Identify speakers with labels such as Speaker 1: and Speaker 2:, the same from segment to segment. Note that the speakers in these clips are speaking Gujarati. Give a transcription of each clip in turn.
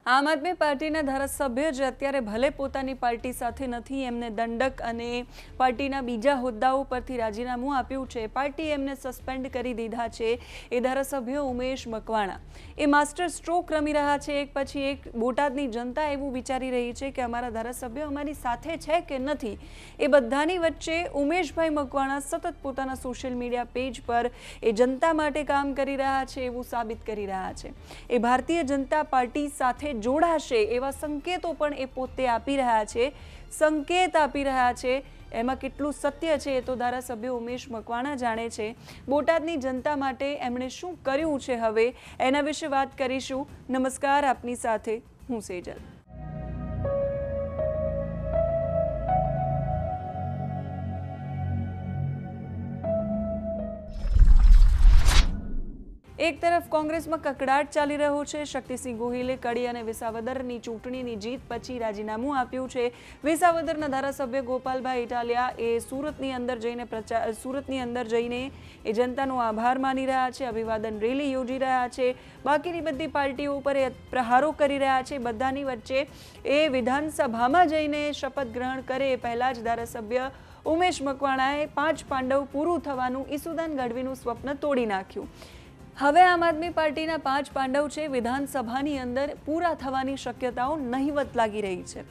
Speaker 1: આમ આદમી પાર્ટીના ધારાસભ્ય જે અત્યારે ભલે પોતાની પાર્ટી સાથે નથી, એમને દંડક અને પાર્ટીના બીજા હોદ્દાઓ પરથી રાજીનામું આપ્યું છે, પાર્ટીએ એમને સસ્પેન્ડ કરી દીધા છે, એ ધારાસભ્ય ઉમેશ મકવાણા એ માસ્ટર સ્ટ્રોક રમી રહ્યા છે। એક પછી એક બોટાદની જનતા એવું વિચારી રહી છે કે અમારા ધારાસભ્ય અમારી સાથે છે કે નથી। એ બધાની વચ્ચે ઉમેશભાઈ મકવાણા સતત પોતાના સોશિયલ મીડિયા પેજ પર એ જનતા માટે કામ કરી રહ્યા છે એવું સાબિત કરી રહ્યા છે। એ ભારતીય જનતા પાર્ટી સાથે જોડાશે એવા સંકેતો પણ એ પોતે આપી રહ્યા છે, સંકેત આપી રહ્યા છે। એમાં કેટલું સત્ય છે એ તો ધારાસભ્ય ઉમેશ મકવાણા જાણે છે। બોટાદની જનતા માટે એમણે શું કર્યું છે હવે એના વિશે વાત કરીશું। નમસ્કાર, આપની સાથે હું સેજલ। એક તરફ કોંગ્રેસમાં કકડાટ ચાલી રહ્યો છે। શક્તિસિંહ ગોહિલે કડી અને વિસાવદરની ચૂંટણીની જીત પછી રાજીનામું આપ્યું છે। વિસાવદરના ધારાસભ્ય ગોપાલભાઈ ઇટાલિયા એ સુરતની અંદર જઈને એ જનતાનો આભાર માની રહ્યા છે, અભિવાદન રેલી યોજી રહ્યા છે, બાકીની બધી પાર્ટીઓ પર એ પ્રહારો કરી રહ્યા છે। બધાની વચ્ચે એ વિધાનસભામાં જઈને શપથ ગ્રહણ કરે એ પહેલા જ ધારાસભ્ય ઉમેશ મકવાણાએ 5 પાંડવ પૂરું થવાનું ઈસુદાન ગઢવીનું સ્વપ્ન તોડી નાખ્યું। હવે આમ આદમી પાર્ટીના 5 પાંડવ છે વિધાનસભાની અંદર પૂરા થવાની શક્યતાઓ નહીવત લાગી રહી છે,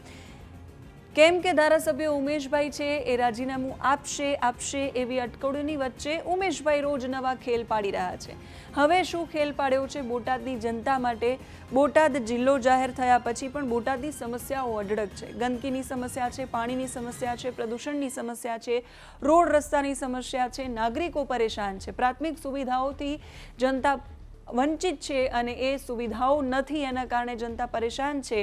Speaker 1: કેમ કે ધારાસભ્ય ઉમેશભાઈ છે એ રાજીનામું આપશે એવી અટકળોની વચ્ચે ઉમેશભાઈ રોજ નવા ખેલ પાડી રહ્યા છે। હવે શું ખેલ પાડ્યો છે બોટાદની જનતા માટે? બોટાદ જિલ્લો જાહેર થયા પછી પણ બોટાદની સમસ્યાઓ અઢળક છે। ગંદકીની સમસ્યા છે, પાણીની સમસ્યા છે, પ્રદૂષણની સમસ્યા છે, રોડ રસ્તાની સમસ્યા છે, નાગરિકો પરેશાન છે, પ્રાથમિક સુવિધાઓથી જનતા વંચિત છે અને એ સુવિધાઓ નથી, એના કારણે જનતા પરેશાન છે।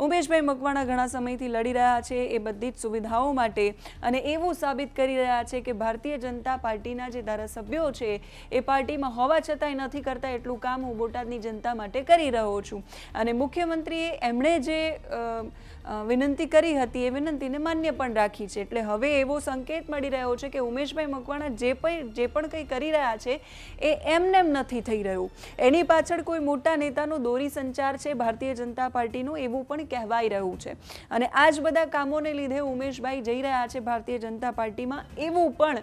Speaker 1: ઉમેશભાઈ મકવાણા ઘણા સમયથી લડી રહ્યા છે એ બધી જ સુવિધાઓ માટે અને એવું સાબિત કરી રહ્યા છે કે ભારતીય જનતા પાર્ટીના જે ધારાસભ્યો છે એ પાર્ટીમાં હોવા છતાંય નથી કરતા એટલું કામ હું બોટાદની જનતા માટે કરી રહ્યો છું। અને મુખ્યમંત્રીએ એમણે જે વિનંતી કરી હતી એ વિનંતીને માન્ય પણ રાખી છે। એટલે હવે એવો સંકેત મળી રહ્યો છે કે ઉમેશભાઈ મકવાણા જે પણ કંઈ કરી રહ્યા છે એ એમનેમ નથી થઈ રહ્યું, એની પાછળ કોઈ મોટા નેતાનો દોરી સંચાર છે ભારતીય જનતા પાર્ટીનું, એવું પણ કહેવાઈ રહ્યું છે। અને આ જ બધા કામોને લીધે ઉમેશભાઈ જઈ રહ્યા છે ભારતીય જનતા પાર્ટીમાં, એવું પણ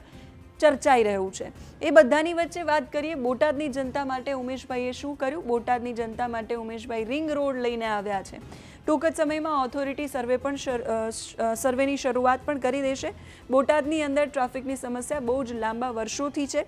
Speaker 1: ચર્ચાઈ રહ્યું છે। એ બધાની વચ્ચે વાત કરીએ બોટાદની જનતા માટે ઉમેશભાઈએ શું કર્યું। બોટાદની જનતા માટે ઉમેશભાઈ રિંગ રોડ લઈને આવ્યા છે। ટૂંક જ સમયમાં ઓથોરિટી સર્વેની શરૂઆત પણ કરી દેશે। બોટાદની અંદર ટ્રાફિકની સમસ્યા બહુ જ લાંબા વર્ષોથી છે,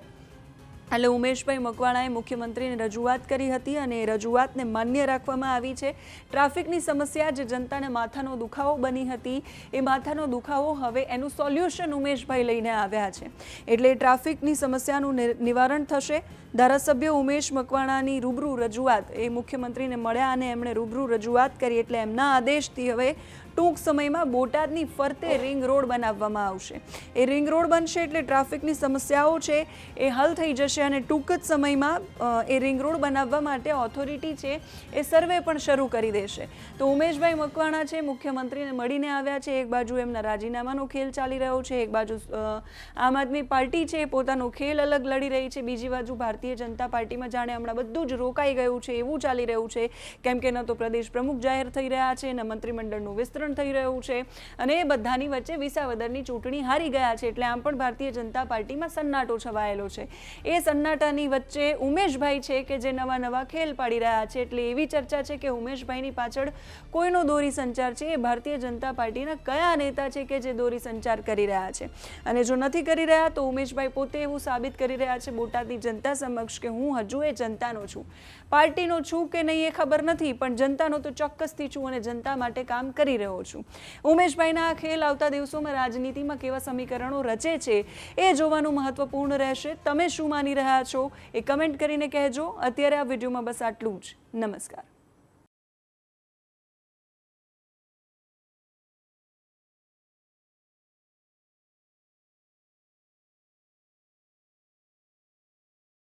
Speaker 1: એટલે ઉમેશભાઈ મકવાણાએ મુખ્યમંત્રીને રજૂઆત કરી હતી અને એ રજૂઆતને માન્ય રાખવામાં આવી છે। ટ્રાફિકની સમસ્યા જે જનતાને માથાનો દુખાવો બની હતી એ માથાનો દુખાવો હવે એનું સોલ્યુશન ઉમેશભાઈ લઈને આવ્યા છે, એટલે ટ્રાફિકની સમસ્યાનું નિવારણ થશે। ધારાસભ્ય ઉમેશ મકવાણાની રૂબરૂ રજૂઆત એ મુખ્યમંત્રીને મળ્યા અને એમણે રૂબરૂ રજૂઆત કરી, એટલે એમના આદેશથી હવે ટૂંક સમયમાં બોટાદની ફરતે રિંગ રોડ બનાવવામાં આવશે। એ રિંગ રોડ બનશે એટલે ટ્રાફિકની સમસ્યાઓ છે એ હલ થઈ જશે અને ટૂંક જ સમયમાં એ રિંગ રોડ બનાવવા માટે ઓથોરિટી છે એ સર્વે પણ શરૂ કરી દેશે। તો ઉમેશભાઈ મકવાણા છે મુખ્યમંત્રીને મળીને આવ્યા છે, એક બાજુ એમના રાજીનામાનો ખેલ ચાલી રહ્યો છે, એક બાજુ આમ આદમી પાર્ટી છે એ પોતાનો ખેલ અલગ લડી રહી છે, બીજી બાજુ ભારતીય જનતા પાર્ટીમાં જાણે હમણાં બધું જ રોકાઈ ગયું છે એવું ચાલી રહ્યું છે, કેમ કે ન તો પ્રદેશ પ્રમુખ જાહેર થઈ રહ્યા છે, ન મંત્રીમંડળનું વિસ્તરણ થઈ રહ્યું છે અને એ બધાની વચ્ચે વિસાવદરની ચૂંટણી હારી ગયા છે, એટલે આમ પણ ભારતીય જનતા પાર્ટીમાં સન્નાટો છવાયેલો છે। એ સન્નાટાની વચ્ચે ઉમેશભાઈ છે કે જે નવા ખેલ પાડી રહ્યા છે, એટલે એવી ચર્ચા છે કે ઉમેશભાઈની પાછળ કોઈનો દોરી સંચાર છે, એ ભારતીય જનતા પાર્ટીના કયા નેતા છે કે જે દોરી સંચાર કરી રહ્યા છે। અને જો નથી કરી રહ્યા તો ઉમેશભાઈ પોતે એવું સાબિત કરી રહ્યા છે બોટાદની જનતા સમક્ષ કે હું હજુ એ જનતાનો છું, પાર્ટીનો છું કે નહીં એ ખબર નથી, પણ જનતાનો તો ચોક્કસથી છું અને જનતા માટે કામ કરી રહ્યો છું। ઉમેશભાઈના આ ખેલ આવતા દિવસોમાં રાજનીતિમાં કેવા સમીકરણો રચે છે એ જોવાનું મહત્વપૂર્ણ રહેશે। તમે શું માની રહ્યા છો એ કમેન્ટ કરીને કહેજો। અત્યારે આ વિડીયોમાં બસ આટલું જ। નમસ્કાર।